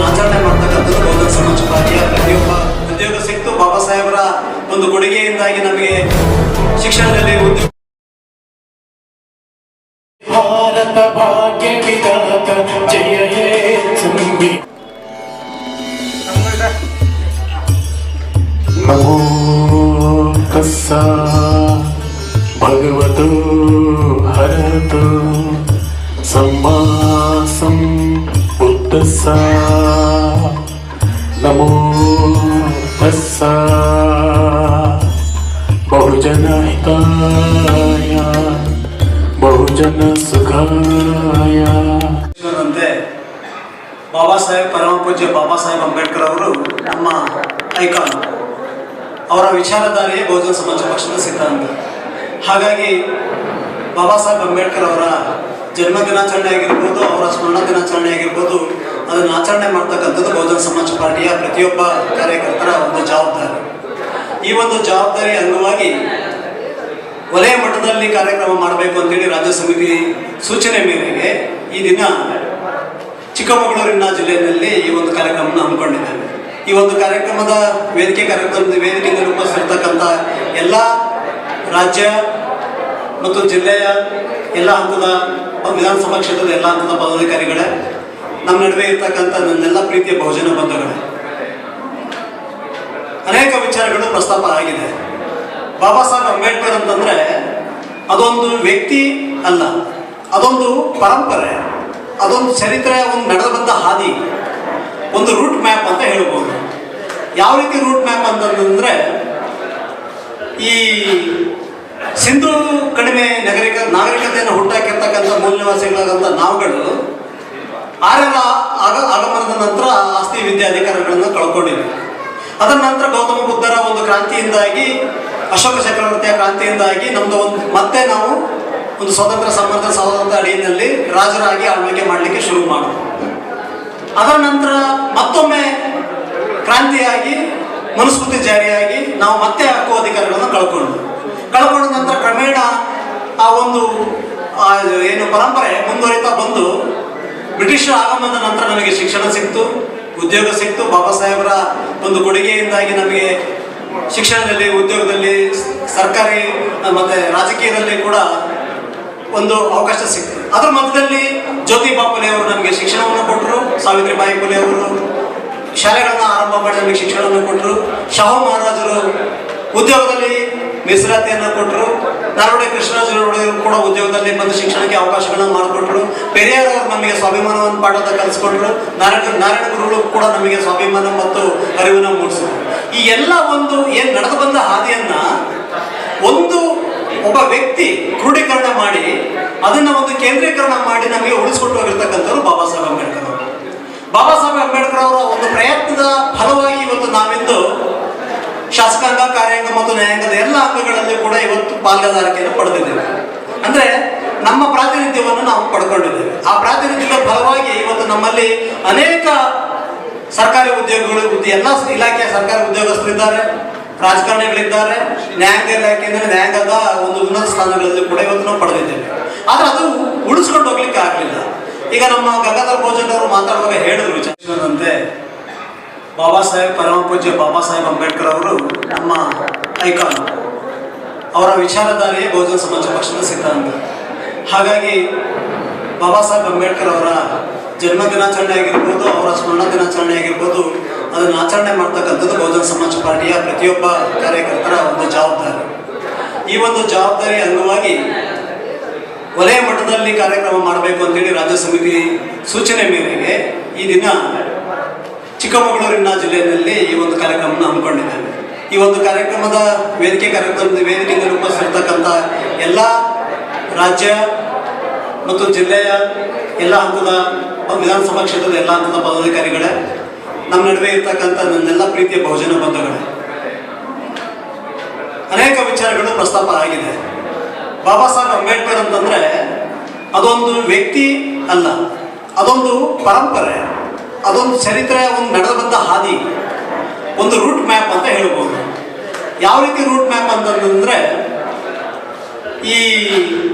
ಆಚರಣೆ ಮಾಡ್ತಕ್ಕಂಥದ್ದು ಬಹುಜನ ಸಮಾಜ ಪಾರ್ಟಿಯ ಪ್ರತಿಯೊಬ್ಬ ಉದ್ಯೋಗ ಸಿಕ್ತು. ಬಾಬಾ ಸಾಹೇಬರ ಒಂದು ಕೊಡುಗೆಯಿಂದಾಗಿ ನಮಗೆ ಶಿಕ್ಷಣದಲ್ಲಿ ಭಾರತ ಭಾಗ್ಯ ವಿಧಾತ ಜಯ ಹೇ ಸಂಬಿ ನಮೋ ತಸ್ಸ ಭಗವತೋ ಹರತೋ ಸಮ್ಮಾ ಸಂಬುದ್ಧಸ್ಸ ನಮೋ ತಸ್ಸ ಬಹುಜನ ಹಿತಾಯ ಬಹುಜನ ಸುಖಾಯ. ಬಾಬಾ ಸಾಹೇಬ್ ಪರಮ ಪೂಜ್ಯ ಬಾಬಾ ಸಾಹೇಬ್ ಅಂಬೇಡ್ಕರ್ ಅವರು ನಮ್ಮ ಐಕಾನ್. ಅವರ ವಿಚಾರಧಾರೆಯೇ ಬಹುಜನ ಸಮಾಜ ಪಕ್ಷದ ಸಿದ್ಧಾಂತ. ಹಾಗಾಗಿ ಬಾಬಾ ಸಾಹೇಬ್ ಅಂಬೇಡ್ಕರ್ ಅವರ ಜನ್ಮ ದಿನಾಚರಣೆ ಆಗಿರ್ಬೋದು, ಅವರ ಸ್ಮರಣ ದಿನಾಚರಣೆ ಆಗಿರ್ಬೋದು, ಅದನ್ನು ಆಚರಣೆ ಮಾಡ್ತಕ್ಕಂಥದ್ದು ಬಹುಜನ ಸಮಾಜ ಪಾರ್ಟಿಯ ಪ್ರತಿಯೊಬ್ಬ ಕಾರ್ಯಕರ್ತರ ಒಂದು ಜವಾಬ್ದಾರಿ. ಈ ಒಂದು ಜವಾಬ್ದಾರಿ ಅಂಗವಾಗಿ ವಲಯ ಮಟ್ಟದಲ್ಲಿ ಕಾರ್ಯಕ್ರಮ ಮಾಡಬೇಕು ಅಂತೇಳಿ ರಾಜ್ಯ ಸಮಿತಿ ಸೂಚನೆ ಮೇರೆಗೆ ಈ ದಿನ ಚಿಕ್ಕಮಗಳೂರಿನ ಜಿಲ್ಲೆಯಲ್ಲಿ ಈ ಒಂದು ಕಾರ್ಯಕ್ರಮವನ್ನು ಹಮ್ಮಿಕೊಂಡಿದ್ದೇವೆ. ಈ ಒಂದು ಕಾರ್ಯಕ್ರಮದ ವೇದಿಕೆಯಿಂದ ರೂಪಿಸಿರ್ತಕ್ಕಂಥ ಎಲ್ಲ ರಾಜ್ಯ ಮತ್ತು ಜಿಲ್ಲೆಯ ಎಲ್ಲ ಹಂತದ ವಿಧಾನಸಭಾ ಕ್ಷೇತ್ರದ ಎಲ್ಲ ಹಂತದ ಪದಾಧಿಕಾರಿಗಳೇ, ನಮ್ಮ ನಡುವೆ ಇರ್ತಕ್ಕಂಥ ನನ್ನೆಲ್ಲ ಪ್ರೀತಿಯ ಬಹುಜನ ಬಂಧುಗಳೇ, ಅನೇಕ ವಿಚಾರಗಳು ಪ್ರಸ್ತಾಪ ಆಗಿದೆ. ಬಾಬಾ ಸಾಹೇಬ್ ಅಂಬೇಡ್ಕರ್ ಅಂತಂದ್ರೆ ಅದೊಂದು ವ್ಯಕ್ತಿ ಅಲ್ಲ, ಅದೊಂದು ಪರಂಪರೆ, ಅದೊಂದು ಚರಿತ್ರೆ, ಒಂದು ನಡೆದು ಬಂದ ಹಾದಿ, ಒಂದು ರೂಟ್ ಮ್ಯಾಪ್ ಅಂತ ಹೇಳ್ಬೋದು. ಯಾವ ರೀತಿ ರೂಟ್ ಮ್ಯಾಪ್ ಅಂತಂದ್ರೆ, ಈ ಸಿಂಧು ಕಡಿಮೆ ನಾಗರಿಕತೆಯನ್ನು ಹುಟ್ಟಾಕಿರ್ತಕ್ಕಂಥ ಮೂಲನಿವಾಸಿಗಳಾದಂಥ ನಾವುಗಳು ಆರ್ಯರ ಆಗಮನದ ನಂತರ ಆಸ್ತಿ ವಿದ್ಯೆ ಅಧಿಕಾರಗಳನ್ನು ಕಳ್ಕೊಂಡಿದ್ವಿ. ಅದರ ನಂತರ ಗೌತಮ ಬುದ್ಧರ ಒಂದು ಕ್ರಾಂತಿಯಿಂದಾಗಿ, ಅಶೋಕ ಚಕ್ರವರ್ತಿಯ ಕ್ರಾಂತಿಯಿಂದಾಗಿ ನಮ್ದು ಮತ್ತೆ ನಾವು ಒಂದು ಸ್ವತಂತ್ರ ಸ್ವಾತಂತ್ರ್ಯ ಅಡಿಯಲ್ಲಿ ರಾಜರಾಗಿ ಆಳ್ವಿಕೆ ಮಾಡಲಿಕ್ಕೆ ಶುರು ಮಾಡೋದು. ಅದರ ನಂತರ ಮತ್ತೊಮ್ಮೆ ಕ್ರಾಂತಿಯಾಗಿ ಮನುಸ್ಮೃತಿ ಜಾರಿಯಾಗಿ ನಾವು ಮತ್ತೆ ಹಕ್ಕು ಅಧಿಕಾರಗಳನ್ನು ಕಳ್ಕೊಂಡ ನಂತರ ಕ್ರಮೇಣ ಆ ಒಂದು ಏನು ಪರಂಪರೆ ಮುಂದುವರಿತಾ ಬಂದು ಬ್ರಿಟಿಷರ ಆಗಮನದ ನಂತರ ನಮಗೆ ಶಿಕ್ಷಣ ಸಿಕ್ತು, ಉದ್ಯೋಗ ಸಿಕ್ತು. ಬಾಬಾ ಸಾಹೇಬರ ಒಂದು ಕೊಡುಗೆಯಿಂದಾಗಿ ನಮಗೆ ಶಿಕ್ಷಣದಲ್ಲಿ, ಉದ್ಯೋಗದಲ್ಲಿ, ಸರ್ಕಾರಿ ಮತ್ತೆ ರಾಜಕೀಯದಲ್ಲಿ ಕೂಡ ಒಂದು ಅವಕಾಶ ಸಿಕ್ತು. ಅದರ ಮಧ್ಯದಲ್ಲಿ ಜ್ಯೋತಿಬಾ ಫುಲೆ ಅವರು ನಮಗೆ ಶಿಕ್ಷಣವನ್ನು ಕೊಟ್ಟರು, ಸಾವಿತ್ರಿಬಾಯಿ ಫುಲೆ ಅವರು ಶಾಲೆಗಳನ್ನ ಆರಂಭ ಮಾಡಿ ನಮಗೆ ಶಿಕ್ಷಣವನ್ನು ಕೊಟ್ಟರು, ಶಾಹು ಮಹಾರಾಜರು ಉದ್ಯೋಗದಲ್ಲಿ ಮೀಸಲಾತಿಯನ್ನು ಕೊಟ್ಟರು, ನಾಲ್ವಡಿ ಕೃಷ್ಣರಾಜರು ಕೂಡ ಉದ್ಯೋಗದಲ್ಲಿ ಬಂದು ಶಿಕ್ಷಣಕ್ಕೆ ಅವಕಾಶಗಳನ್ನು ಮಾಡಿಕೊಟ್ರು, ಪೆರಿಯಾರ್ ಅವರು ನಮಗೆ ಸ್ವಾಭಿಮಾನವನ್ನು ಪಾಠದ ಕಲಿಸ್ಕೊಟ್ರು, ನಾರಾಯಣ ಗುರುಗಳು ಕೂಡ ನಮಗೆ ಸ್ವಾಭಿಮಾನ ಮತ್ತು ಅರಿವನ್ನು ಮೂಡಿಸಿದ್ರು. ಈ ಎಲ್ಲ ಒಂದು ಏನು ನಡೆದು ಬಂದ ಹಾದಿಯನ್ನ ಒಬ್ಬ ವ್ಯಕ್ತಿ ಕ್ರೋಢೀಕರಣ ಮಾಡಿ ಅದನ್ನ ಒಂದು ಕೇಂದ್ರೀಕರಣ ಮಾಡಿ ನಮಗೆ ಉಳಿಸ್ಕೊಟ್ಟು ಹೋಗಿರ್ತಕ್ಕಂಥವ್ರು ಬಾಬಾ ಸಾಹೇಬ್ ಅಂಬೇಡ್ಕರ್ ಅವರು. ಬಾಬಾ ಸಾಹೇಬ್ ಅಂಬೇಡ್ಕರ್ ಅವರ ಒಂದು ಪ್ರಯತ್ನದ ಫಲವಾಗಿ ಇವತ್ತು ನಾವಿಂದು ಶಾಸಕಾಂಗ, ಕಾರ್ಯಾಂಗ ಮತ್ತು ನ್ಯಾಯಾಂಗದ ಎಲ್ಲ ಅಂಗಗಳಲ್ಲಿ ಕೂಡ ಇವತ್ತು ಪಾಲ್ಗೊಳ್ಳುವಿಕೆಯನ್ನು ಪಡೆದಿದ್ದೇವೆ. ಅಂದ್ರೆ ನಮ್ಮ ಪ್ರಾತಿನಿಧ್ಯವನ್ನು ನಾವು ಪಡ್ಕೊಂಡಿದ್ದೇವೆ. ಆ ಪ್ರಾತಿನಿಧ್ಯದ ಫಲವಾಗಿ ಇವತ್ತು ನಮ್ಮಲ್ಲಿ ಅನೇಕ ಸರ್ಕಾರಿ ಉದ್ಯೋಗಗಳು, ಎಲ್ಲ ಇಲಾಖೆಯ ಸರ್ಕಾರಿ ಉದ್ಯೋಗಸ್ಥರಿದ್ದಾರೆ, ರಾಜಕಾರಣಿಗಳಿದ್ದಾರೆ, ನ್ಯಾಯಾಂಗ ಇಲಾಖೆಯಿಂದ ನ್ಯಾಯಾಂಗದ ಒಂದು ಉನ್ನತ ಸ್ಥಾನಗಳಲ್ಲಿ ಕೂಡ ಇವತ್ತು ನಾವು ಪಡೆದಿದ್ದೇವೆ. ಆದ್ರೆ ಅದು ಉಳಿಸ್ಕೊಂಡು ಹೋಗ್ಲಿಕ್ಕೆ ಆಗಲಿಲ್ಲ. ಈಗ ನಮ್ಮ ಗಂಗಾಧರ್ ಭೋಜನ್ ಅವರು ಮಾತಾಡುವಾಗ ಹೇಳಿದ್ರು ವಿಚಾರದಂತೆ, ಬಾಬಾ ಸಾಹೇಬ್ ಪರಮ ಪೂಜ್ಯ ಬಾಬಾ ಸಾಹೇಬ್ ಅಂಬೇಡ್ಕರ್ ಅವರು ನಮ್ಮ ಐಕಾನ್. ಅವರ ವಿಚಾರಧಾರೆಯೇ ಬಹುಜನ ಸಮಾಜ ಪಕ್ಷದ ಸಿದ್ಧಾಂತ. ಹಾಗಾಗಿ ಬಾಬಾ ಸಾಹೇಬ್ ಅಂಬೇಡ್ಕರ್ ಅವರ ಜನ್ಮ ದಿನಾಚರಣೆ ಆಗಿರ್ಬೋದು, ಅವರ ಸ್ಮರಣ ದಿನಾಚರಣೆ ಆಗಿರ್ಬೋದು, ಅದನ್ನು ಆಚರಣೆ ಮಾಡ್ತಕ್ಕಂಥದ್ದು ಬಹುಜನ ಸಮಾಜ ಪಾರ್ಟಿಯ ಪ್ರತಿಯೊಬ್ಬ ಕಾರ್ಯಕರ್ತರ ಒಂದು ಜವಾಬ್ದಾರಿ. ಈ ಒಂದು ಜವಾಬ್ದಾರಿ ಅಂಗವಾಗಿ ವಲಯ ಮಟ್ಟದಲ್ಲಿ ಕಾರ್ಯಕ್ರಮ ಮಾಡಬೇಕು ಅಂತೇಳಿ ರಾಜ್ಯ ಸಮಿತಿ ಸೂಚನೆ ಮೇರೆಗೆ ಈ ದಿನ ಚಿಕ್ಕಮಗಳೂರಿನ ಜಿಲ್ಲೆಯಲ್ಲಿ ಈ ಒಂದು ಕಾರ್ಯಕ್ರಮವನ್ನು ಹಮ್ಮಿಕೊಂಡಿದ್ದೇವೆ. ಈ ಒಂದು ಕಾರ್ಯಕ್ರಮದ ವೇದಿಕೆಯಿಂದ ರೂಪಿಸಿರ್ತಕ್ಕಂಥ ಎಲ್ಲ ರಾಜ್ಯ ಮತ್ತು ಜಿಲ್ಲೆಯ ಎಲ್ಲ ಹಂತದ ವಿಧಾನಸಭಾ ಕ್ಷೇತ್ರದ ಎಲ್ಲ ಹಂತದ ಪದಾಧಿಕಾರಿಗಳೇ, ನಮ್ಮ ನಡುವೆ ಇರ್ತಕ್ಕಂಥ ನನ್ನೆಲ್ಲ ಪ್ರೀತಿಯ ಬಹುಜನ ಬಂಧುಗಳೇ, ಅನೇಕ ವಿಚಾರಗಳು ಪ್ರಸ್ತಾಪ ಆಗಿದೆ. ಬಾಬಾ ಸಾಹೇಬ್ ಅಂಬೇಡ್ಕರ್ ಅಂತಂದ್ರೆ ಅದೊಂದು ವ್ಯಕ್ತಿ ಅಲ್ಲ, ಅದೊಂದು ಪರಂಪರೆ, ಅದೊಂದು ಚರಿತ್ರೆ, ಒಂದು ನಡೆದು ಬಂದ ಹಾದಿ, ಒಂದು ರೂಟ್ ಮ್ಯಾಪ್ ಅಂತ ಹೇಳ್ಬೋದು. ಯಾವ ರೀತಿ ರೂಟ್ ಮ್ಯಾಪ್ ಅಂತಂದ್ರೆ, ಈ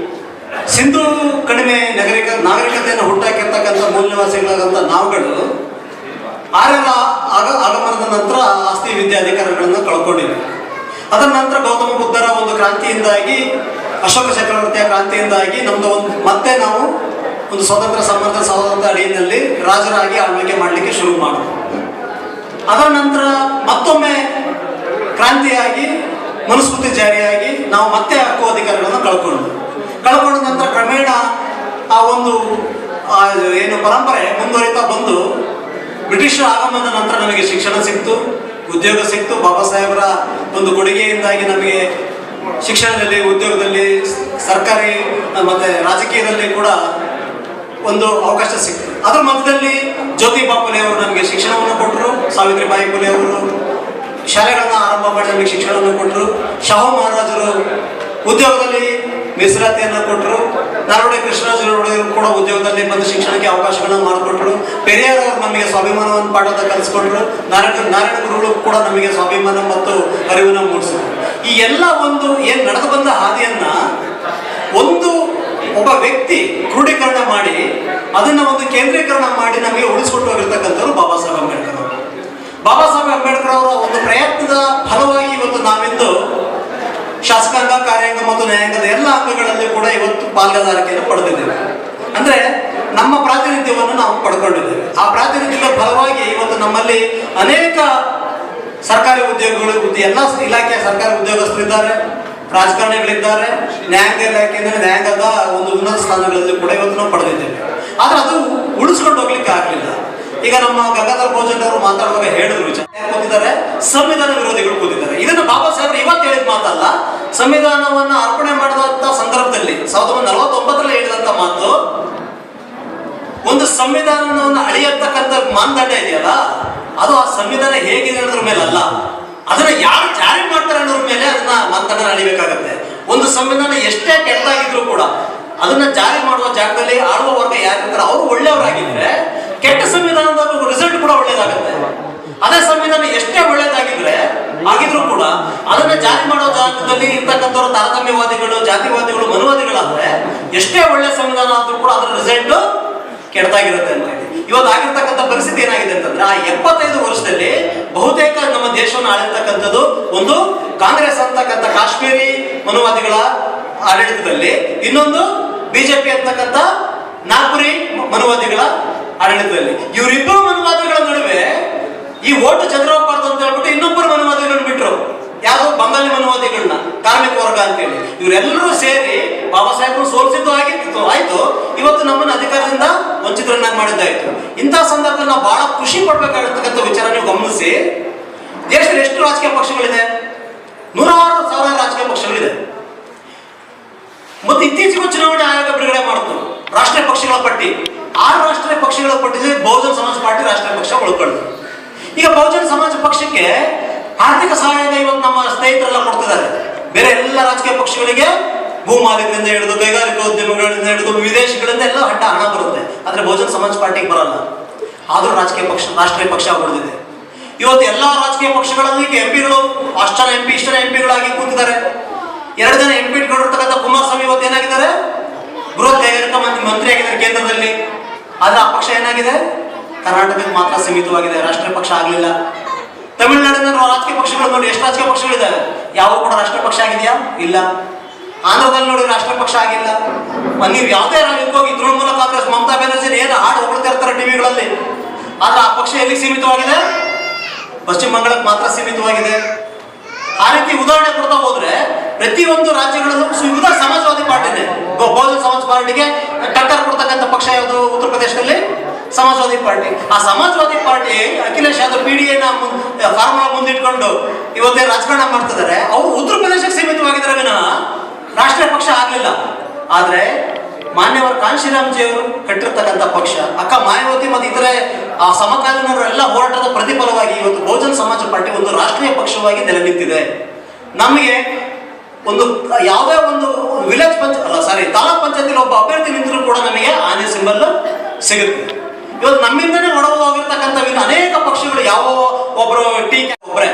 ಸಿಂಧು ಕಡಿಮೆ ನಾಗರಿಕತೆಯನ್ನು ಹುಟ್ಟಾಕಿರ್ತಕ್ಕಂಥ ಮೂಲ ನಿವಾಸಿಗಳಾದಂಥ ನಾವುಗಳು ಆರ್ಯರ ಆಗಮನದ ನಂತರ ಆಸ್ತಿ ವಿದ್ಯೆ ಅಧಿಕಾರಗಳನ್ನು ಕಳ್ಕೊಂಡಿದ್ವಿ. ಅದರ ನಂತರ ಗೌತಮ ಬುದ್ಧರ ಒಂದು ಕ್ರಾಂತಿಯಿಂದಾಗಿ, ಅಶೋಕ ಚಕ್ರವರ್ತಿಯ ಕ್ರಾಂತಿಯಿಂದಾಗಿ ನಮ್ದು ಮತ್ತೆ ನಾವು ಒಂದು ಸ್ವತಂತ್ರ ಸೌಧದ ಅಡಿಯಲ್ಲಿ ರಾಜರಾಗಿ ಆಳ್ವಿಕೆ ಮಾಡಲಿಕ್ಕೆ ಶುರು ಮಾಡಿದ್ವಿ. ಅದರ ನಂತರ ಮತ್ತೊಮ್ಮೆ ಕ್ರಾಂತಿಯಾಗಿ ಮನುಸ್ಮೃತಿ ಜಾರಿಯಾಗಿ ನಾವು ಮತ್ತೆ ಹಕ್ಕು ಅಧಿಕಾರಗಳನ್ನು ಕಳ್ಕೊಂಡ ನಂತರ ಕ್ರಮೇಣ ಆ ಒಂದು ಏನು ಪರಂಪರೆ ಮುಂದುವರಿತಾ ಬಂದು ಬ್ರಿಟಿಷರ ಆಗಮನದ ನಂತರ ನಮಗೆ ಶಿಕ್ಷಣ ಸಿಕ್ತು, ಉದ್ಯೋಗ ಸಿಕ್ತು. ಬಾಬಾ ಸಾಹೇಬರ ಒಂದು ಕೊಡುಗೆಯಿಂದಾಗಿ ನಮಗೆ ಶಿಕ್ಷಣದಲ್ಲಿ, ಉದ್ಯೋಗದಲ್ಲಿ, ಸರ್ಕಾರಿ ಮತ್ತೆ ರಾಜಕೀಯದಲ್ಲಿ ಕೂಡ ಒಂದು ಅವಕಾಶ ಸಿಕ್ತು. ಅದರ ಮಧ್ಯದಲ್ಲಿ ಜ್ಯೋತಿಬಾ ಫುಲೆ ಅವರು ನಮಗೆ ಶಿಕ್ಷಣವನ್ನು ಕೊಟ್ಟರು, ಸಾವಿತ್ರಿಬಾಯಿ ಫುಲೆ ಅವರು ಶಾಲೆಗಳನ್ನ ಆರಂಭ ಮಾಡಿ ನಮಗೆ ಶಿಕ್ಷಣವನ್ನು ಕೊಟ್ಟರು, ಶಾಹು ಮಹಾರಾಜರು ಉದ್ಯೋಗದಲ್ಲಿ ಮೀಸಲಾತಿಯನ್ನು ಕೊಟ್ಟರು, ನಾಲ್ವಡಿ ಕೃಷ್ಣರಾಜರು ಕೂಡ ಉದ್ಯೋಗದಲ್ಲಿ ಬಂದು ಶಿಕ್ಷಣಕ್ಕೆ ಅವಕಾಶಗಳನ್ನ ಮಾಡಿಕೊಟ್ರು, ಪೆರಿಯಾರ್ ಅವರು ನಮಗೆ ಸ್ವಾಭಿಮಾನವನ್ನು ಪಾಠದ ಕಲಿಸ್ಕೊಟ್ರು, ನಾರಾಯಣ ಗುರುಗಳು ಕೂಡ ನಮಗೆ ಸ್ವಾಭಿಮಾನ ಮತ್ತು ಅರಿವನ್ನು ಮೂಡಿಸಿದ್ರು. ಈ ಎಲ್ಲ ಒಂದು ಏನ್ ನಡೆದು ಬಂದ ಹಾದಿಯನ್ನ ಒಬ್ಬ ವ್ಯಕ್ತಿ ಕ್ರೋಢೀಕರಣ ಮಾಡಿ ಅದನ್ನ ಒಂದು ಕೇಂದ್ರೀಕರಣ ಮಾಡಿ ನಮಗೆ ಉಳಿಸ್ಕೊಟ್ಟು ಹೋಗಿರ್ತಕ್ಕಂಥವ್ರು ಬಾಬಾ ಸಾಹೇಬ್ ಅಂಬೇಡ್ಕರ್ ಅವರು. ಬಾಬಾ ಸಾಹೇಬ್ ಅಂಬೇಡ್ಕರ್ ಅವರ ಒಂದು ಪ್ರಯತ್ನದ ಫಲವಾಗಿ ಇವತ್ತು ನಾವಿಂದು ಶಾಸಕಾಂಗ, ಕಾರ್ಯಾಂಗ ಮತ್ತು ನ್ಯಾಯಾಂಗದ ಎಲ್ಲ ಅಂಗಗಳಲ್ಲಿ ಕೂಡ ಇವತ್ತು ಪಾಲ್ಗೊಳ್ಳುವಿಕೆಯನ್ನು ಪಡೆದಿದ್ದೇವೆ. ಅಂದ್ರೆ ನಮ್ಮ ಪ್ರಾತಿನಿಧ್ಯವನ್ನು ನಾವು ಪಡ್ಕೊಂಡಿದ್ದೇವೆ. ಆ ಪ್ರಾತಿನಿಧ್ಯದ ಫಲವಾಗಿ ಇವತ್ತು ನಮ್ಮಲ್ಲಿ ಅನೇಕ ಸರ್ಕಾರಿ ಉದ್ಯೋಗಗಳು, ಎಲ್ಲ ಇಲಾಖೆಯ ಸರ್ಕಾರಿ ಉದ್ಯೋಗಸ್ಥರಿದ್ದಾರೆ, ರಾಜಕಾರಣಿಗಳಿದ್ದಾರೆ, ನ್ಯಾಯಾಂಗ ಇಲಾಖೆಯಿಂದ ನ್ಯಾಯಾಂಗದ ಒಂದು ಉನ್ನತ ಸ್ಥಾನಗಳಲ್ಲಿ ಕೂಡ ಇವತ್ತು ನಾವು ಪಡೆದಿದ್ದೇವೆ. ಆದ್ರೆ ಅದು ಉಳಿಸ್ಕೊಂಡು ಹೋಗ್ಲಿಕ್ಕೆ ಆಗಲಿಲ್ಲ. ಈಗ ನಮ್ಮ ಗಂಗಾಧರ್ ಭೋಜನ್ ಅವರು ಮಾತಾಡುವಾಗ ಹೇಳಿದ್ರು, ಕೂತಿದ್ದಾರೆ ಸಂವಿಧಾನ ವಿರೋಧಿಗಳು ಕೂತಿದ್ದಾರೆ. ಇದನ್ನು ಬಾಬಾ ಸಾಹೇಬ್ ಇವತ್ತು ಹೇಳಿದ ಮಾತಲ್ಲ, ಸಂವಿಧಾನವನ್ನ ಅರ್ಪಣೆ ಮಾಡಿದಂತ ಸಂದರ್ಭದಲ್ಲಿ 1949 ಹೇಳಿದಂತ ಮಾತು. ಒಂದು ಸಂವಿಧಾನವನ್ನು ಅಳಿಯತಕ್ಕಂಥ ಮಾನದಂಡ ಇದೆಯಲ್ಲ, ಅದು ಆ ಸಂವಿಧಾನ ಹೇಗಿದೆ ಅನ್ನೋದ್ರ ಮೇಲೆ ಅಲ್ಲ, ಅದನ್ನ ಯಾರು ಜಾರಿ ಮಾಡ್ತಾರೆ ಅನ್ನೋದ್ರ ಮೇಲೆ ಅದನ್ನ ಮಾನದಂಡ ಅಳಿಬೇಕಾಗತ್ತೆ. ಒಂದು ಸಂವಿಧಾನ ಎಷ್ಟೇ ಕೆಟ್ಟದಾಗಿದ್ರು ಕೂಡ ಅದನ್ನ ಜಾರಿ ಮಾಡುವ ಜಾಗದಲ್ಲಿ ಆಳುವ ವರ್ಗ ಯಾರಿರ್ತಾರೆ ಅವರು ಒಳ್ಳೆಯವರಾಗಿದ್ರೆ ಕೆಟ್ಟ ಸಂವಿಧಾನದ ರಿಸಲ್ಟ್ ಕೂಡ ಒಳ್ಳೇದಾಗುತ್ತೆ. ಅದೇ ಸಂವಿಧಾನ ಎಷ್ಟೇ ಒಳ್ಳೇದಾಗಿದ್ರೆ ಆಗಿದ್ರು ಕೂಡ ಅದನ್ನ ಜಾರಿ ಮಾಡೋ ಜಾಗದಲ್ಲಿ ಇರ್ತಕ್ಕಂಥವ್ರು ತಾರತಮ್ಯವಾದಿಗಳು, ಜಾತಿವಾದಿಗಳು, ಮನುವಾದಿಗಳಾದ್ರೆ ಎಷ್ಟೇ ಒಳ್ಳೆ ಸಂವಿಧಾನ ಆದ್ರೂ ಕೂಡ ಅದರ ರಿಸಲ್ಟ್ ಕೆಟ್ಟದಾಗಿರುತ್ತೆ ಅಂತ ಹೇಳಿ ಇವತ್ತು ಆಗಿರ್ತಕ್ಕಂಥ ಪರಿಸ್ಥಿತಿ ಏನಾಗಿದೆ ಅಂತಂದ್ರೆ, ಆ 75 ವರ್ಷದಲ್ಲಿ ಬಹುತೇಕ ನಮ್ಮ ದೇಶವನ್ನು ಆಳಿರ್ತಕ್ಕಂಥದ್ದು ಒಂದು ಕಾಂಗ್ರೆಸ್ ಅಂತಕ್ಕಂಥ ಕಾಶ್ಮೀರಿ ಮನುವಾದಿಗಳ ಆಡಳಿತದಲ್ಲಿ, ಇನ್ನೊಂದು ಬಿಜೆಪಿ ಅಂತಕ್ಕಂಥ ನಾಗ್ಪುರಿ ಮನುವಾದಿಗಳ ಆಡಳಿತದಲ್ಲಿ. ಇವರಿಬ್ಬರು ಮನುವಾದಿಗಳ ನಡುವೆ ಈ ಓಟು ಚಂದ್ರಬಾಬು ಅಂತ ಹೇಳ್ಬಿಟ್ಟು ಇನ್ನೊಬ್ಬರು ಮನುವಾದಿಗಳನ್ನ ಬಿಟ್ರು, ಯಾವುದು ಬಂಗಾಳಿ ಮನುವಾದಿಗಳನ್ನ, ಕಾರ್ಮಿಕ ವರ್ಗ ಅಂತೇಳಿ. ಇವರೆಲ್ಲರೂ ಸೇರಿ ಬಾಬಾ ಸಾಹೇಬರು ಸೋಲಿಸಿದ್ದು ಆಯ್ತು, ಇವತ್ತು ನಮ್ಮನ್ನು ಅಧಿಕಾರದಿಂದ ವಂಚಿತರನ್ನಾಗಿ ಮಾಡಿದ್ದಾಯ್ತು. ಇಂತಹ ಸಂದರ್ಭದಲ್ಲಿ ನಾವು ಬಹಳ ಖುಷಿ ಪಡ್ಬೇಕಾಗಿರ್ತಕ್ಕಂಥ ವಿಚಾರ ನೀವು ಗಮನಿಸಿ. ದೇಶದಲ್ಲಿ ಎಷ್ಟು ರಾಜಕೀಯ ಪಕ್ಷಗಳಿದೆ? 106,000 ರಾಜಕೀಯ ಪಕ್ಷಗಳಿದೆ. ಮತ್ತು ಇತ್ತೀಚೆಗೆ ಚುನಾವಣೆ ಆಯೋಗ ಬಿಡುಗಡೆ ಮಾಡಿತು ರಾಷ್ಟ್ರೀಯ ಪಕ್ಷಗಳ ಪಟ್ಟಿ. 6 ರಾಷ್ಟ್ರೀಯ ಪಕ್ಷಗಳ ಪಟ್ಟಿಯಲ್ಲಿ ಬಹುಜನ ಸಮಾಜ ಪಾರ್ಟಿ ರಾಷ್ಟ್ರೀಯ ಪಕ್ಷ ಉಳ್ಕೊಳ್ಳುತ್ತೆ. ಈಗ ಬಹುಜನ ಸಮಾಜ ಪಕ್ಷಕ್ಕೆ ಆರ್ಥಿಕ ಸಹಾಯದ ಇವತ್ತು ನಮ್ಮ ಸ್ನೇಹಿತರೆಲ್ಲ ಕೊಡ್ತಿದ್ದಾರೆ. ಬೇರೆ ಎಲ್ಲ ರಾಜಕೀಯ ಪಕ್ಷಗಳಿಗೆ ಭೂ ಮಾಲೀಕರಿಂದ ಹಿಡಿದು, ಕೈಗಾರಿಕೋದ್ಯಮಿಗಳಿಂದ ಹಿಡಿದು, ವಿದೇಶಗಳಿಂದ ಎಲ್ಲ ಹಣ ಬರುತ್ತೆ. ಆದ್ರೆ ಬಹುಜನ ಸಮಾಜ ಪಾರ್ಟಿಗೆ ಬರಲ್ಲ. ಆದ್ರೂ ರಾಷ್ಟ್ರೀಯ ಪಕ್ಷ ಉಳಿದಿದೆ. ಇವತ್ತು ಎಲ್ಲಾ ರಾಜಕೀಯ ಪಕ್ಷಗಳಲ್ಲಿ ಎಂಪಿಗಳು ಅಷ್ಟು ಜನ ಇಷ್ಟು ಜನ ಎಂಪಿಗಳಾಗಿ ಕೂತಿದ್ದಾರೆ. 2 ಜನ ಎಂಪಿಗಳಿರ್ತಕ್ಕಂಥ ಕುಮಾರಸ್ವಾಮಿ ಇವತ್ತು ಏನಾಗಿದ್ದಾರೆ? ಬೃಹತ್ ಕೈಗಾರಿಕಾ ಮಂತ್ರಿ ಆಗಿದ್ದಾರೆ ಕೇಂದ್ರದಲ್ಲಿ. ಆದ್ರೆ ಆ ಪಕ್ಷ ಏನಾಗಿದೆ? ಕರ್ನಾಟಕಕ್ಕೆ ಮಾತ್ರ ಸೀಮಿತವಾಗಿದೆ, ರಾಷ್ಟ್ರೀಯ ಪಕ್ಷ ಆಗಲಿಲ್ಲ. ತಮಿಳುನಾಡಿನ ರಾಜಕೀಯ ಪಕ್ಷಗಳು ನೋಡಿ, ಎಷ್ಟು ರಾಜಕೀಯ ಪಕ್ಷಗಳಿದ್ದಾವೆ, ಯಾವ ಕೂಡ ರಾಷ್ಟ್ರೀಯ ಪಕ್ಷ ಆಗಿದೆಯಾ? ಇಲ್ಲ. ಆಂಧ್ರದಲ್ಲಿ ನೋಡಿ ರಾಷ್ಟ್ರೀಯ ಪಕ್ಷ ಆಗಿಲ್ಲ. ನೀವು ಯಾವುದೇ ರಾಜ್ಯಕ್ಕೆ ಹೋಗಿ ತೃಣಮೂಲ ಕಾಂಗ್ರೆಸ್ ಮಮತಾ ಬ್ಯಾನರ್ಜಿ ಏನು ಹಾಡು ಹೊಗಳ್ತಾ ಇರ್ತಾರೆ ಟಿವಿಗಳಲ್ಲಿ, ಆದ್ರೆ ಆ ಪಕ್ಷ ಎಲ್ಲಿಗೆ ಸೀಮಿತವಾಗಿದೆ? ಪಶ್ಚಿಮ ಬಂಗಾಳಕ್ಕೆ ಮಾತ್ರ ಸೀಮಿತವಾಗಿದೆ. ಆ ರೀತಿ ಉದಾಹರಣೆ ಕೊಡ್ತಾ ಹೋದ್ರೆ ಪ್ರತಿಯೊಂದು ರಾಜ್ಯಗಳಲ್ಲೂ ವಿವಿಧ ಸಮಾಜವಾದಿ ಪಾರ್ಟಿ ಇದೆ. ಬಹುಜನ ಸಮಾಜ ಪಾರ್ಟಿಗೆ ಟಕ್ಕರ್ ಕೊಡ್ತಕ್ಕಂಥ ಪಕ್ಷ ಯಾವುದು? ಉತ್ತರ ಪ್ರದೇಶದಲ್ಲಿ ಸಮಾಜವಾದಿ ಪಾರ್ಟಿ. ಆ Samajwadi party Akhilesh Yadav PDA formula ಮುಂದಿಟ್ಕೊಂಡು ಇವತ್ತೇ ರಾಜಕಾರಣ ಮಾಡ್ತಿದ್ದಾರೆ. ಅವರು ಉತ್ತರ ಪ್ರದೇಶಕ್ಕೆ ಸೀಮಿತವಾಗಿದ್ದಾರೆ ವಿನಃ ರಾಷ್ಟ್ರೀಯ ಪಕ್ಷ ಆಗ್ಲಿಲ್ಲ. ಆದ್ರೆ ಮಾನ್ಯವರು ಕಾಂಶಿರಾಮ್ಜಿ ಅವರು ಕಟ್ಟಿರ್ತಕ್ಕಂಥ ಪಕ್ಷ, ಅಕ್ಕ ಮಾಯಾವತಿ ಮತ್ತು ಇತರೆ ಆ ಸಮಕಾಲೀನರೆಲ್ಲ ಹೋರಾಟದ ಪ್ರತಿಫಲವಾಗಿ ಇವತ್ತು ಬಹುಜನ ಸಮಾಜ ಪಾರ್ಟಿ ಒಂದು ರಾಷ್ಟ್ರೀಯ ಪಕ್ಷವಾಗಿ ನೆಲೆ ನಿಂತಿದೆ. ನಮಗೆ ಒಂದು ಯಾವುದೇ ಒಂದು ತಾಲೂಕ್ ಪಂಚಾಯತಿ ಒಬ್ಬ ಅಭ್ಯರ್ಥಿ ನಿಂತರೂ ಕೂಡ ನಮಗೆ ಆನೆ ಸಿಂಬಲ್ ಸಿಗುತ್ತೆ. ಇವತ್ತು ನಮ್ಮಿಂದನೇ ಹೊರಹೋಗಿರ್ತಕ್ಕಂಥ ಅನೇಕ ಪಕ್ಷಗಳು ಯಾವ ಒಬ್ಬರು ಒಬ್ಬರೇ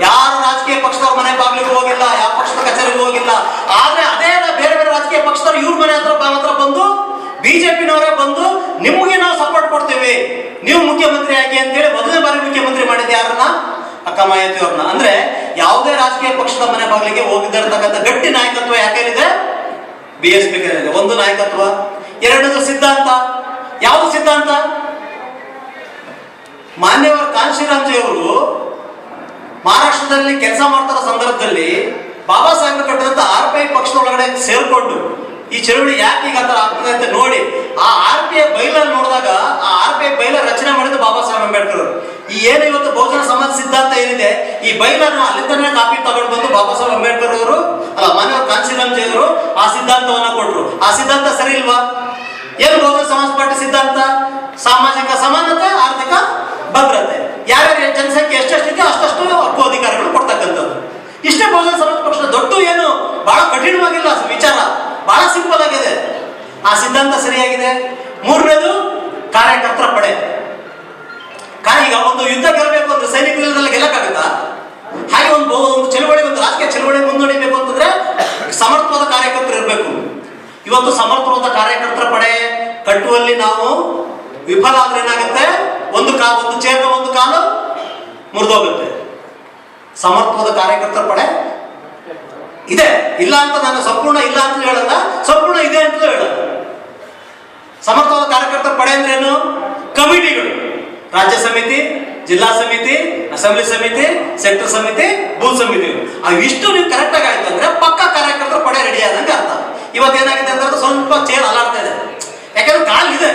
ಯಾರು ರಾಜಕೀಯ ಪಕ್ಷದವ್ರ ಮನೆ ಬಾಗಿಲಿಗೆ ಹೋಗಿಲ್ಲ, ಯಾವ ಪಕ್ಷದ ಕಚೇರಿಗೆ ಹೋಗಿಲ್ಲ. ಆದ್ರೆ ಅದೇ ಬೇರೆ ಬೇರೆ ರಾಜಕೀಯ ಪಕ್ಷದವ್ರು ಇವ್ರ ಮನೆ ಹತ್ರ ಬಂದು ಬಿಜೆಪಿನವರೇ ಬಂದು ನಿಮ್ಗೆ ನಾವು ಸಪೋರ್ಟ್ ಕೊಡ್ತೀವಿ, ನೀವು ಮುಖ್ಯಮಂತ್ರಿ ಆಗಿ ಅಂತೇಳಿ ಮೊದಲನೇ ಬಾರಿ ಮುಖ್ಯಮಂತ್ರಿ ಮಾಡಿದ್ದು ಯಾರನ್ನ? ಅಕ್ಕ ಮಾಯಾವತಿ ಅವ್ರನ್ನ. ಅಂದ್ರೆ ಯಾವುದೇ ರಾಜಕೀಯ ಪಕ್ಷದ ಮನೆ ಬಾಗಿಲಿಗೆ ಹೋಗಿದ್ದಿರ್ತಕ್ಕಂಥ ಗಟ್ಟಿ ನಾಯಕತ್ವ ಯಾಕೇನಿದೆ? BSP ಕೈಲಿದೆ. ಒಂದು ನಾಯಕತ್ವ, ಎರಡನೇದು ಸಿದ್ಧಾಂತ. ಯಾವುದು ಸಿದ್ಧಾಂತ? ಮಾನ್ಯವರು ಕಾಂಶಿರಾಮ್ಜಿ ಅವರು ಮಹಾರಾಷ್ಟ್ರದಲ್ಲಿ ಕೆಲಸ ಮಾಡ್ತಾರ ಸಂದರ್ಭದಲ್ಲಿ ಬಾಬಾ ಸಾಹೇಬ್ ಕಟ್ಟಿದಂತ RPI ಪಕ್ಷದ ಒಳಗಡೆ ಸೇರ್ಕೊಂಡು ಈ ಚಳುವಳಿ ಯಾಕೆ ಈಗ ಆಗ್ತದೆ ಅಂತ ನೋಡಿ ಆ RPI ಬೈಲಲ್ಲಿ ನೋಡಿದಾಗ ಆ RPI ಬೈಲ ರಚನೆ ಮಾಡಿದ್ದು ಬಾಬಾ ಸಾಹೇಬ್ ಅಂಬೇಡ್ಕರ್ ಅವರು. ಈ ಏನು ಇವತ್ತು ಬಹುಜನ ಸಮಾಜ ಸಿದ್ಧಾಂತ ಏನಿದೆ ಈ ಬೈಲನ್ನು ಅಲ್ಲಿಂದನೇ ಕಾಪಿ ತಗೊಂಡು ಬಂದು ಬಾಬಾ ಸಾಹೇಬ್ ಅಂಬೇಡ್ಕರ್ ಅವರು ಮಾನ್ಯವರು ಕಾಂಶಿರಾಮ್ಜಿ ಅವರು ಆ ಸಿದ್ಧಾಂತವನ್ನ ಕೊಟ್ಟರು. ಆ ಸಿದ್ಧಾಂತ ಸರಿ ಇಲ್ವಾ? ಏನು ಬಹುಜನ ಸಮಾಜ ಪಾರ್ಟಿ ಸಿದ್ಧಾಂತ? ಸಾಮಾಜಿಕ ಸಮಾನತೆ, ಆರ್ಥಿಕ ಭದ್ರತೆ, ಯಾರ್ಯಾರ ಜನಸಂಖ್ಯೆ ಎಷ್ಟೆಷ್ಟಿದೆ ಅಷ್ಟಷ್ಟು ಹಕ್ಕು ಅಧಿಕಾರಗಳು ಕೊಡ್ತಕ್ಕಂಥದ್ದು. ಇಷ್ಟೇ ಬಹುಜನ ಸಮಾಜ ಪಕ್ಷದ ದೊಡ್ಡ ಏನು ಬಹಳ ಕಠಿಣವಾಗಿಲ್ಲ ವಿಚಾರ, ಬಹಳ ಸಿಂಪಲ್ ಆಗಿದೆ. ಆ ಸಿದ್ಧಾಂತ ಸರಿಯಾಗಿದೆ. ಮೂರನೇದು ಕಾರ್ಯಕರ್ತರ ಪಡೆ. ಈಗ ಒಂದು ಯುದ್ಧ ಗೆಲ್ಲಬೇಕು ಅಂದ್ರೆ ಸೈನಿಕರಲ್ಲಿ ಗೆಲ್ಲಕ್ಕಾಗುತ್ತಾ? ಹಾಗೆ ಒಂದು ಚಳುವಳಿ, ಒಂದು ರಾಜಕೀಯ ಚಳುವಳಿ ಮುನ್ನಡೆಯಬೇಕು ಅಂತಂದ್ರೆ ಸಮರ್ಥವಾದ ಕಾರ್ಯಕರ್ತರು ಇರಬೇಕು. ಇವತ್ತು ಸಮರ್ಥವಾದ ಕಾರ್ಯಕರ್ತರ ಪಡೆ ಕಟ್ಟುವಲ್ಲಿ ನಾವು ವಿಫಲ ಆದ್ರೆ ಏನಾಗುತ್ತೆ? ಒಂದು ಚೇರ್ನ ಒಂದು ಕಾಲು ಮುರಿದೋಗುತ್ತೆ. ಸಮರ್ಥವಾದ ಕಾರ್ಯಕರ್ತರ ಪಡೆ ಇದೆ, ಇಲ್ಲ ಅಂತ ನಾನು ಸಂಪೂರ್ಣ ಇಲ್ಲ ಅಂತ ಹೇಳಲ್ಲ, ಸಂಪೂರ್ಣ ಇದೆ ಅಂತ ಹೇಳಲ್ಲ. ಸಮರ್ಥವಾದ ಕಾರ್ಯಕರ್ತರ ಪಡೆ ಅಂದ್ರೆ ಏನು? ಕಮಿಟಿಗಳು, ರಾಜ್ಯ ಸಮಿತಿ, ಜಿಲ್ಲಾ ಸಮಿತಿ, ಅಸೆಂಬ್ಲಿ ಸಮಿತಿ, ಸೆಕ್ಟರ್ ಸಮಿತಿ, ಬೂತ್ ಸಮಿತಿಗಳು. ಅವಿಷ್ಟು ನೀವು ಕರೆಕ್ಟ್ ಆಗಿ ಆಯ್ತು ಅಂದ್ರೆ ಪಕ್ಕ ಕಾರ್ಯಕರ್ತರ ಪಡೆ ರೆಡಿ ಆದಂಗೆ ಅರ್ಥ. ಇವತ್ತೇನಾಗಿದೆ ಅಂದ್ರೆ ಸ್ವಲ್ಪ ಚೇರ್ ಅಲಾಡ್ತಾ ಇದೆ, ಯಾಕಂದ್ರೆ ಕಾಲ್ ಇದೆ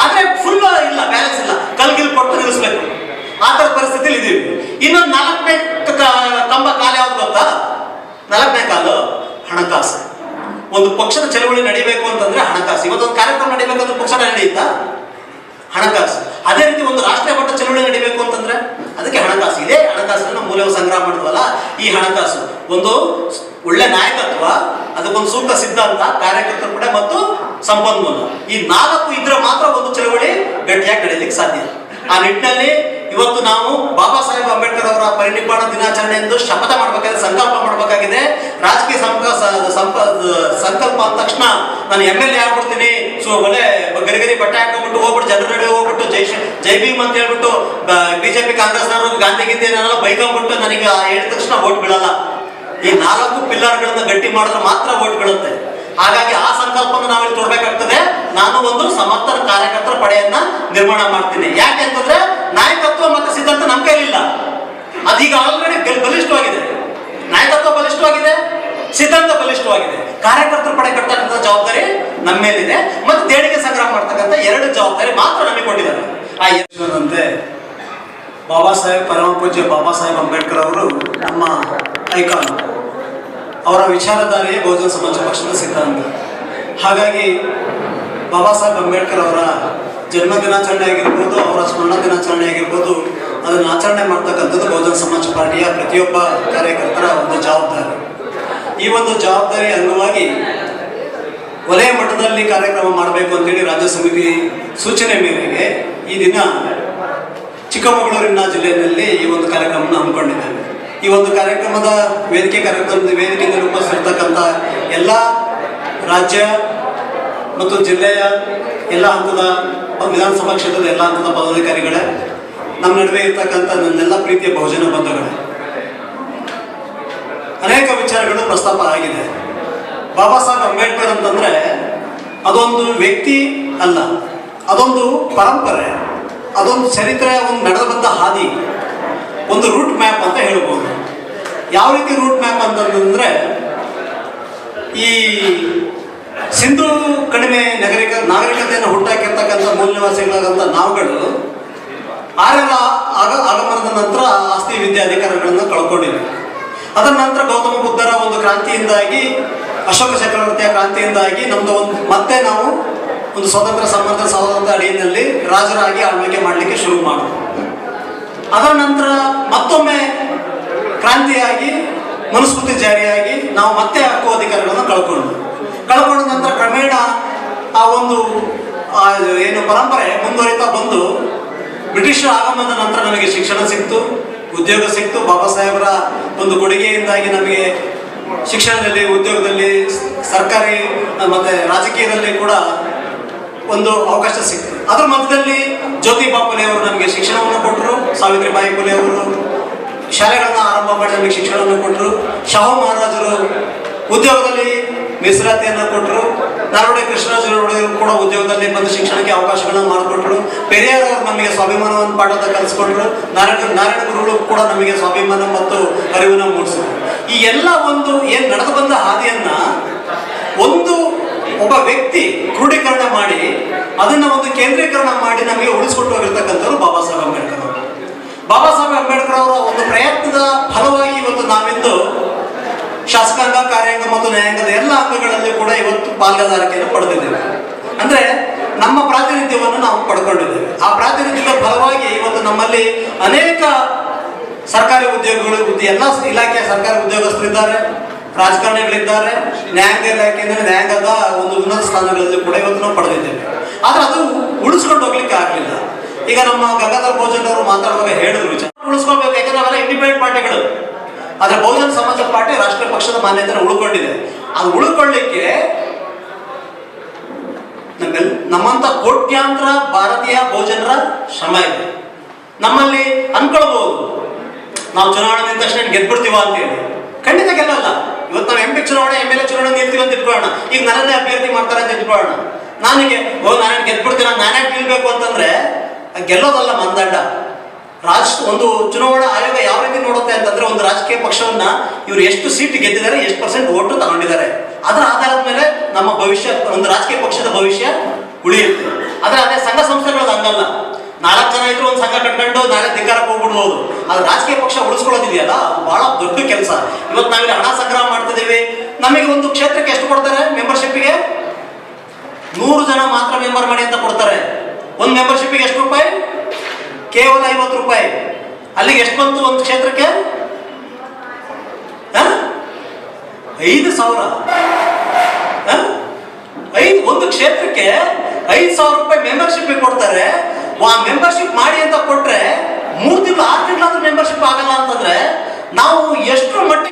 ಆದ್ರೆ ಫುಲ್ ಇಲ್ಲ, ಬ್ಯಾಲೆನ್ಸ್ ಇಲ್ಲ, ಕಲ್ಗಿಲ್ ಕೊಟ್ಟು ನಿಲ್ಲಿಸ್ಬೇಕು. ಆ ತರ ಪರಿಸ್ಥಿತಿಲಿ ಇದೀವಿ. ಇನ್ನೊಂದು 4ನೇ ಕಂಬ ಕಾಲ ಯಾವ್ದು ಗೊತ್ತಾ? 4ನೇ ಕಾಲು ಹಣಕಾಸು. ಒಂದು ಪಕ್ಷದ ಚಳವಳಿ ನಡಿಬೇಕು ಅಂತಂದ್ರೆ ಹಣಕಾಸು. ಇವತ್ತೊಂದು ಕಾರ್ಯಕ್ರಮ ನಡಿಬೇಕಂದ್ರೆ ಪಕ್ಷ ನಡೆಯುತ್ತಾ? ಹಣಕಾಸು. ಅದೇ ರೀತಿ ಒಂದು ರಾಷ್ಟ್ರೀಯ ಮಟ್ಟ ಚಳವಳಿ ನಡಿಬೇಕು ಅಂತಂದ್ರೆ ಅದಕ್ಕೆ ಹಣಕಾಸು. ಇದೇ ಹಣಕಾಸನ್ನು ಮೂಲವು ಸಂಗ್ರಹ ಮಾಡಿದ್ವಲ್ಲ, ಈ ಹಣಕಾಸು ಒಂದು ಒಳ್ಳೆ ನಾಯಕತ್ವ, ಅದಕ್ಕೊಂದು ಸೂಕ್ತ ಸಿದ್ಧಾಂತ, ಕಾರ್ಯಕರ್ತರ ಪಡೆ ಮತ್ತು ಸಂಪನ್ಮೂಲ, ಈ 4 ಇದ್ರೆ ಮಾತ್ರ ಒಂದು ಚಳವಳಿ ಗಟ್ಟಿಯಾಗಿ ನಡೆಯಲಿಕ್ಕೆ ಸಾಧ್ಯ. ಆ ನಿಟ್ಟಿನಲ್ಲಿ ಇವತ್ತು ನಾವು ಬಾಬಾ ಸಾಹೇಬ್ ಅಂಬೇಡ್ಕರ್ ಅವರ ಪರಿನಿರ್ವಾಣ ದಿನಾಚರಣೆ ಎಂದು ಶಪಥ ಮಾಡಬೇಕಾಗಿದೆ, ಸಂಕಲ್ಪ ಮಾಡಬೇಕಾಗಿದೆ. ರಾಜಕೀಯ ಸಂಕಲ್ಪ ಅಂದ ತಕ್ಷಣ ನಾನು MLA ಆಗ್ಬಿಡ್ತೀನಿ, ಒಳ್ಳೆ ಗರಿಗರಿ ಬಟ್ಟೆ ಹಾಕೊಂಡ್ಬಿಟ್ಟು ಹೋಗ್ಬಿಟ್ಟು ಜನರ ನಡುವೆ ಹೋಗ್ಬಿಟ್ಟು ಜೈ ಭೀಮ್ ಅಂತ ಹೇಳ್ಬಿಟ್ಟು ಬಿಜೆಪಿ ಕಾಂಗ್ರೆಸ್ನವರು ಗಾಂಧಿ ಗಿಂಧಿ ನಾನೆಲ್ಲ ಬೈಕೊಂಡ್ಬಿಟ್ಟು ನನಗೆ ಹೇಳಿದ ತಕ್ಷಣ ಓಟ್ ಬೀಳಲ್ಲ. ಈ 4 ಪಿಲ್ಲರ್ಗಳನ್ನ ಗಟ್ಟಿ ಮಾಡಿದ್ರೆ ಮಾತ್ರ ಓಟ್ ಬೀಳುತ್ತೆ. ಹಾಗಾಗಿ ಆ ಸಂಕಲ್ಪನ ನಾವಿಲ್ಲಿ ತೋರ್ಬೇಕಾಗ್ತದೆ. ನಾನು ಒಂದು ಸಮರ್ಥ ಕಾರ್ಯಕರ್ತರ ಪಡೆಯನ್ನ ನಿರ್ಮಾಣ ಮಾಡ್ತೀನಿ. ಯಾಕೆ ಅಂತಂದ್ರೆ ನಾಯಕತ್ವ ಮತ್ತು ಸಿದ್ಧಾಂತ ನಮ್ಮ ಕೈಲಿಲ್ಲ, ಅದೀಗ ಆಲ್ರೆಡಿ ಬಲಿಷ್ಠವಾಗಿದೆ. ನಾಯಕತ್ವ ಬಲಿಷ್ಠವಾಗಿದೆ, ಸಿದ್ಧಾಂತ ಬಲಿಷ್ಠವಾಗಿದೆ. ಕಾರ್ಯಕರ್ತರ ಪಡೆ ಕಟ್ಟತಕ್ಕಂಥ ಜವಾಬ್ದಾರಿ ನಮ್ಮ ಮೇಲಿದೆ, ಮತ್ತು ದೇಣಿಗೆ ಸಂಗ್ರಹ ಮಾಡ್ತಕ್ಕಂಥ 2 ಜವಾಬ್ದಾರಿ ಮಾತ್ರ ನಮಗೆ ಕೊಟ್ಟಿದ್ದಾರೆ. ಆ ಯಶವಂತೆ ಬಾಬಾ ಸಾಹೇಬ್, ಪರಮ ಪೂಜ್ಯ ಬಾಬಾ ಸಾಹೇಬ್ ಅಂಬೇಡ್ಕರ್ ಅವರು ನಮ್ಮ ಐಕಾನ್. ಅವರ ವಿಚಾರಧಾರೆಯೇ ಬಹುಜನ ಸಮಾಜ ಪಕ್ಷದ ಸಿದ್ಧಾಂತ. ಹಾಗಾಗಿ ಬಾಬಾ ಸಾಹೇಬ್ ಅಂಬೇಡ್ಕರ್ ಅವರ ಜನ್ಮ ದಿನಾಚರಣೆ ಆಗಿರ್ಬೋದು, ಅವರ ಸ್ಮರಣ ದಿನಾಚರಣೆ ಆಗಿರ್ಬೋದು, ಅದನ್ನು ಆಚರಣೆ ಮಾಡ್ತಕ್ಕಂಥದ್ದು ಬಹುಜನ ಸಮಾಜ ಪಾರ್ಟಿಯ ಪ್ರತಿಯೊಬ್ಬ ಕಾರ್ಯಕರ್ತರ ಒಂದು ಜವಾಬ್ದಾರಿ. ಈ ಒಂದು ಜವಾಬ್ದಾರಿ ಅಂಗವಾಗಿ ವಲಯ ಮಟ್ಟದಲ್ಲಿ ಕಾರ್ಯಕ್ರಮ ಮಾಡಬೇಕು ಅಂತೇಳಿ ರಾಜ್ಯ ಸಮಿತಿ ಸೂಚನೆ ಮೇರೆಗೆ ಈ ದಿನ ಚಿಕ್ಕಮಗಳೂರಿನ ಜಿಲ್ಲೆಯಲ್ಲಿ ಈ ಒಂದು ಕಾರ್ಯಕ್ರಮವನ್ನು ಹಮ್ಮಿಕೊಂಡಿದ್ದೇವೆ. ಈ ಒಂದು ಕಾರ್ಯಕ್ರಮದ ವೇದಿಕೆಯಿಂದ ರೂಪಿಸಿರ್ತಕ್ಕಂಥ ಎಲ್ಲ ರಾಜ್ಯ ಮತ್ತು ಜಿಲ್ಲೆಯ ಎಲ್ಲ ಹಂತದ ವಿಧಾನಸಭಾ ಕ್ಷೇತ್ರದ ಎಲ್ಲ ಹಂತದ ಪದಾಧಿಕಾರಿಗಳೇ, ನಮ್ಮ ನಡುವೆ ಇರ್ತಕ್ಕಂಥ ನನ್ನೆಲ್ಲ ಪ್ರೀತಿಯ ಬಹುಜನ ಬಂಧುಗಳೇ, ಅನೇಕ ವಿಚಾರಗಳು ಪ್ರಸ್ತಾಪ ಆಗಿದೆ. ಬಾಬಾ ಸಾಹೇಬ್ ಅಂಬೇಡ್ಕರ್ ಅಂತಂದ್ರೆ ಅದೊಂದು ವ್ಯಕ್ತಿ ಅಲ್ಲ, ಅದೊಂದು ಪರಂಪರೆ, ಅದೊಂದು ಚರಿತ್ರೆ, ಒಂದು ನಡೆದು ಬಂದ ಹಾದಿ, ಒಂದು ರೂಟ್ ಮ್ಯಾಪ್ ಅಂತ ಹೇಳ್ಬೋದು. ಯಾವ ರೀತಿ ರೂಟ್ ಮ್ಯಾಪ್ ಅಂತಂದ್ರೆ, ಈ ಸಿಂಧು ಕಡಿಮೆ ನಾಗರಿಕತೆಯನ್ನು ಹುಟ್ಟಾಕಿರ್ತಕ್ಕಂಥ ಮೂಲನಿವಾಸಿಗಳಾದಂಥ ನಾವುಗಳು ಆರ್ಯರ ಆಗಮನದ ನಂತರ ಆಸ್ತಿ ವಿದ್ಯೆ ಅಧಿಕಾರಗಳನ್ನು ಕಳ್ಕೊಂಡಿವೆ. ಅದರ ನಂತರ ಗೌತಮ ಬುದ್ಧರ ಒಂದು ಕ್ರಾಂತಿಯಿಂದಾಗಿ, ಅಶೋಕ ಚಕ್ರವರ್ತಿಯ ಕ್ರಾಂತಿಯಿಂದಾಗಿ ನಮ್ದು ಮತ್ತೆ ನಾವು ಒಂದು ಸ್ವಾತಂತ್ರ್ಯ ಅಡಿಯಲ್ಲಿ ರಾಜರಾಗಿ ಆಳ್ವಿಕೆ ಮಾಡಲಿಕ್ಕೆ ಶುರು ಮಾಡಿದ್ರು. ಅದರ ನಂತರ ಮತ್ತೊಮ್ಮೆ ಕ್ರಾಂತಿಯಾಗಿ ಮನುಸ್ಮೃತಿ ಜಾರಿಯಾಗಿ ನಾವು ಮತ್ತೆ ಹಕ್ಕು ಅಧಿಕಾರಗಳನ್ನು ಕಳ್ಕೊಂಡ ನಂತರ ಕ್ರಮೇಣ ಆ ಒಂದು ಏನು ಪರಂಪರೆ ಮುಂದುವರಿತಾ ಬಂದು ಬ್ರಿಟಿಷರ ಆಗಮನದ ನಂತರ ನಮಗೆ ಶಿಕ್ಷಣ ಸಿಕ್ತು, ಉದ್ಯೋಗ ಸಿಕ್ತು. ಬಾಬಾ ಸಾಹೇಬರ ಒಂದು ಕೊಡುಗೆಯಿಂದಾಗಿ ನಮಗೆ ಶಿಕ್ಷಣದಲ್ಲಿ, ಉದ್ಯೋಗದಲ್ಲಿ, ಸರ್ಕಾರಿ ಮತ್ತೆ ರಾಜಕೀಯದಲ್ಲಿ ಕೂಡ ಒಂದು ಅವಕಾಶ ಸಿಕ್ತು. ಅದರ ಮಧ್ಯದಲ್ಲಿ ಜ್ಯೋತಿಬಾ ಫುಲೆ ಅವರು ನಮಗೆ ಶಿಕ್ಷಣವನ್ನು ಕೊಟ್ಟರು. ಸಾವಿತ್ರಿಬಾಯಿ ಫುಲೆ ಅವರು ಶಾಲೆಗಳನ್ನ ಆರಂಭ ಮಾಡಿ ನಮಗೆ ಶಿಕ್ಷಣವನ್ನು ಕೊಟ್ಟರು. ಶಾಹು ಮಹಾರಾಜರು ಉದ್ಯೋಗದಲ್ಲಿ ಮೀಸಲಾತಿಯನ್ನು ಕೊಟ್ಟರು. ನಾಲ್ವಡಿ ಕೃಷ್ಣರಾಜರು ಕೂಡ ಉದ್ಯೋಗದಲ್ಲಿ ಬಂದು ಶಿಕ್ಷಣಕ್ಕೆ ಅವಕಾಶಗಳನ್ನು ಮಾಡಿಕೊಟ್ರು. ಪೆರಿಯಾರ್ ಅವರು ನಮಗೆ ಸ್ವಾಭಿಮಾನವನ್ನು ಪಾಠದ ಕಲಿಸ್ಕೊಟ್ರು. ನಾರಾಯಣ ಗುರುಗಳು ಕೂಡ ನಮಗೆ ಸ್ವಾಭಿಮಾನ ಮತ್ತು ಅರಿವನ್ನು ಮೂಡಿಸಿದ್ರು. ಈ ಎಲ್ಲ ಒಂದು ಏನು ನಡೆದು ಬಂದ ಹಾದಿಯನ್ನ ಒಬ್ಬ ವ್ಯಕ್ತಿ ಕ್ರೋಢೀಕರಣ ಮಾಡಿ ಅದನ್ನ ಒಂದು ಕೇಂದ್ರೀಕರಣ ಮಾಡಿ ನಮಗೆ ಉಳಿಸ್ಕೊಟ್ಟು ಹೋಗಿರ್ತಕ್ಕಂಥವ್ರು ಬಾಬಾ ಸಾಹೇಬ್ ಅಂಬೇಡ್ಕರ್ ಅವರು. ಬಾಬಾ ಸಾಹೇಬ್ ಅಂಬೇಡ್ಕರ್ ಅವರ ಒಂದು ಪ್ರಯತ್ನದ ಫಲವಾಗಿ ಇವತ್ತು ನಾವಿಂದು ಶಾಸಕಾಂಗ, ಕಾರ್ಯಾಂಗ ಮತ್ತು ನ್ಯಾಯಾಂಗದ ಎಲ್ಲ ಅಂಗಗಳಲ್ಲಿ ಕೂಡ ಇವತ್ತು ಪಾಲ್ಗೊಳ್ಳುವಿಕೆಯನ್ನು ಪಡೆದಿದ್ದೇವೆ. ಅಂದ್ರೆ ನಮ್ಮ ಪ್ರಾತಿನಿಧ್ಯವನ್ನು ನಾವು ಪಡ್ಕೊಂಡಿದ್ದೇವೆ. ಆ ಪ್ರಾತಿನಿಧ್ಯದ ಫಲವಾಗಿ ಇವತ್ತು ನಮ್ಮಲ್ಲಿ ಅನೇಕ ಸರ್ಕಾರಿ ಉದ್ಯೋಗಗಳು, ಎಲ್ಲ ಇಲಾಖೆಯ ಸರ್ಕಾರಿ ಉದ್ಯೋಗಸ್ಥರಿದ್ದಾರೆ, ರಾಜಕಾರಣಿಗಳಿದ್ದಾರೆ, ನ್ಯಾಯಾಂಗ ಇಲಾಖೆಯಿಂದ ನ್ಯಾಯಾಂಗದ ಒಂದು ಉನ್ನತ ಸ್ಥಾನಗಳಲ್ಲಿ ಕೂಡ ಇವತ್ತು ನಾವು ಪಡೆದಿದ್ದೇವೆ. ಆದ್ರೆ ಅದು ಉಳಿಸ್ಕೊಂಡು ಹೋಗ್ಲಿಕ್ಕೆ ಆಗಲಿಲ್ಲ. ಈಗ ನಮ್ಮ ಗಂಗಾಧರ್ ಬಹುಜನ್ ಅವರು ಮಾತಾಡುವಾಗ ಹೇಳಿದ್ರು, ವಿಚಾರ ಉಳಿಸ್ಕೊಳ್ಬೇಕು, ಯಾಕಂದ್ರೆ ಅವೆಲ್ಲ ಇಂಡಿಪೆಂಡೆಂಟ್ ಪಾರ್ಟಿಗಳು. ಆದ್ರೆ ಬಹುಜನ ಸಮಾಜ ಪಾರ್ಟಿ ರಾಷ್ಟ್ರೀಯ ಪಕ್ಷದ ಮಾನ್ಯತೆಯನ್ನು ಉಳ್ಕೊಂಡಿದೆ. ಅದು ಉಳ್ಕೊಳ್ಳಿಕ್ಕೆ ನಮ್ಮಂತ ಕೋಟ್ಯಾಂತರ ಭಾರತೀಯ ಬಹುಜನರ ಶ್ರಮ ಇದೆ. ನಮ್ಮಲ್ಲಿ ಅನ್ಕೊಳ್ಬಹುದು ನಾವು ಚುನಾವಣೆ ನಿಂತ ತಕ್ಷಣ ಗೆದ್ಬಿಡ್ತೀವ ಅಂತ ಹೇಳಿ. ಖಂಡಿತ ಗೆಲ್ಲಲ್ಲ. ಇವತ್ತು ನಾವು MP ಚುನಾವಣೆ, MLA ಚುನಾವಣೆ ಗೆಲ್ತೀವಿ ಅಂತ ಇಟ್ಕೊಳ್ಳೋಣ. ಈಗ ನನ್ನನ್ನೇ ಅಭ್ಯರ್ಥಿ ಮಾಡ್ತಾರೆ ಅಂತ ಇಟ್ಕೊಳ್ಳೋಣ. ನಾನು ಗೆದ್ಬಿಡ್ತೀನಿ, ನಾನೇ ಗೆಲ್ಬೇಕು ಅಂತಂದ್ರೆ ಗೆಲ್ಲೋದಲ್ಲ ಮಂದಂಡ. ಒಂದು ಚುನಾವಣಾ ಆಯೋಗ ಯಾವ ರೀತಿ ನೋಡುತ್ತೆ ಅಂತಂದ್ರೆ, ಒಂದು ರಾಜಕೀಯ ಪಕ್ಷವನ್ನ ಇವರು ಎಷ್ಟು ಸೀಟ್ ಗೆದ್ದಿದ್ದಾರೆ, ಎಷ್ಟು ಪರ್ಸೆಂಟ್ ಓಟು ತಗೊಂಡಿದ್ದಾರೆ, ಅದರ ಆಧಾರದ ಮೇಲೆ ನಮ್ಮ ಭವಿಷ್ಯ, ಒಂದು ರಾಜಕೀಯ ಪಕ್ಷದ ಭವಿಷ್ಯ ಉಳಿಯುತ್ತೆ. ಆದ್ರೆ ಅದೇ ಸಂಘ ಸಂಸ್ಥೆಗಳದ್ದು ಹಂಗಲ್ಲ. 4 ಜನ ಇದ್ರು ಒಂದು ಸಂಘ ಕಟ್ಕೊಂಡು ನಾಳೆ ಧಿಕ್ಕಾರಕ್ಕೆ ಹೋಗ್ಬಿಡ್ಬೋದು. ಅದು ರಾಜಕೀಯ ಪಕ್ಷ ಉಳಿಸ್ಕೊಳ್ಳೋದಿದೆಯಲ್ಲ, ಅದು ಬಹಳ ದೊಡ್ಡ ಕೆಲಸ. ಇವತ್ತು ನಾವಿಲ್ಲಿ ಹಣ ಸಂಗ್ರಹ ಮಾಡ್ತಿದ್ದೀವಿ. ನಮಗೆ ಒಂದು ಕ್ಷೇತ್ರಕ್ಕೆ ಎಷ್ಟು ಕೊಡ್ತಾರೆ ಮೆಂಬರ್ಶಿಪ್ಗೆ? 100 ಜನ ಮಾತ್ರ ಮೆಂಬರ್ ಮಾಡಿ ಅಂತ ಕೊಡ್ತಾರೆ. ಒಂದು ಮೆಂಬರ್ಶಿಪ್ಗೆ ಎಷ್ಟು ರೂಪಾಯಿ? ಕೇವಲ 50 ರೂಪಾಯಿ. ಅಲ್ಲಿಗೆ ಎಷ್ಟು ಬಂತು ಒಂದು ಕ್ಷೇತ್ರಕ್ಕೆ? 5,000. ಒಂದು ಕ್ಷೇತ್ರಕ್ಕೆ 5,000 ರೂಪಾಯಿ ಮೆಂಬರ್ಶಿಪ್ ಕೊಡ್ತಾರೆ. ಆ ಮೆಂಬರ್ಶಿಪ್ ಮಾಡಿ ಅಂತ ಕೊಟ್ರೆ 3 ತಿಂಗಳು 6 ತಿಂಗಳಾದ್ರೂ ಮೆಂಬರ್ಶಿಪ್ ಆಗಲ್ಲ ಅಂತಂದ್ರೆ ನಾವು ಎಷ್ಟು ಮಟ್ಟಿಗೆ